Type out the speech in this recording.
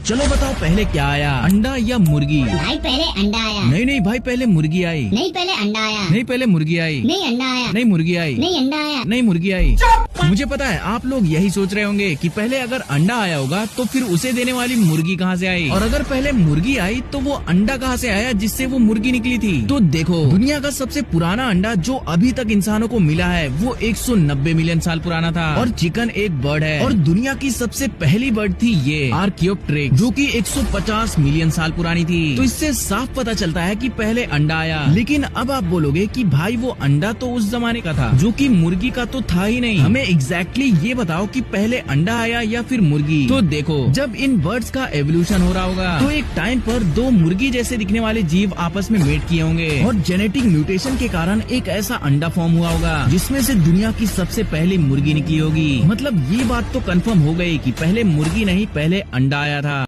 चलो बताओ पहले क्या आया, अंडा या मुर्गी? भाई पहले अंडा आया। नहीं भाई, पहले मुर्गी आई। नहीं पहले अंडा आया। नहीं, पहले मुर्गी आई। नहीं अंडा आया। नहीं, मुर्गी आई। नहीं अंडा आया। नहीं, मुर्गी आई। मुझे पता है आप लोग यही सोच रहे होंगे कि पहले अगर अंडा आया होगा तो फिर उसे देने वाली मुर्गी कहाँ से आई, और अगर पहले मुर्गी आई तो वो अंडा कहाँ से आया जिससे वो मुर्गी निकली थी। तो देखो, दुनिया का सबसे पुराना अंडा जो अभी तक इंसानों को मिला है वो 190 मिलियन साल पुराना था। और चिकन एक बर्ड है, और दुनिया की सबसे पहली बर्ड थी ये आर्कियोप्टेरिक्स, जो कि 150 मिलियन साल पुरानी थी। तो इससे साफ पता चलता है कि पहले अंडा आया। लेकिन अब आप बोलोगे कि भाई वो अंडा तो उस जमाने का था जो कि मुर्गी का तो था ही नहीं। हमें एग्जैक्टली ये बताओ कि पहले अंडा आया या फिर मुर्गी। तो देखो, जब इन बर्ड्स का एवोल्यूशन हो रहा होगा तो एक टाइम पर दो मुर्गी जैसे दिखने वाले जीव आपस में मेट किए होंगे, और जेनेटिक म्यूटेशन के कारण एक ऐसा अंडा फॉर्म हुआ होगा जिसमें से दुनिया की सबसे पहली मुर्गी निकली होगी। मतलब ये बात तो कंफर्म हो गई कि पहले मुर्गी नहीं, पहले अंडा आया था।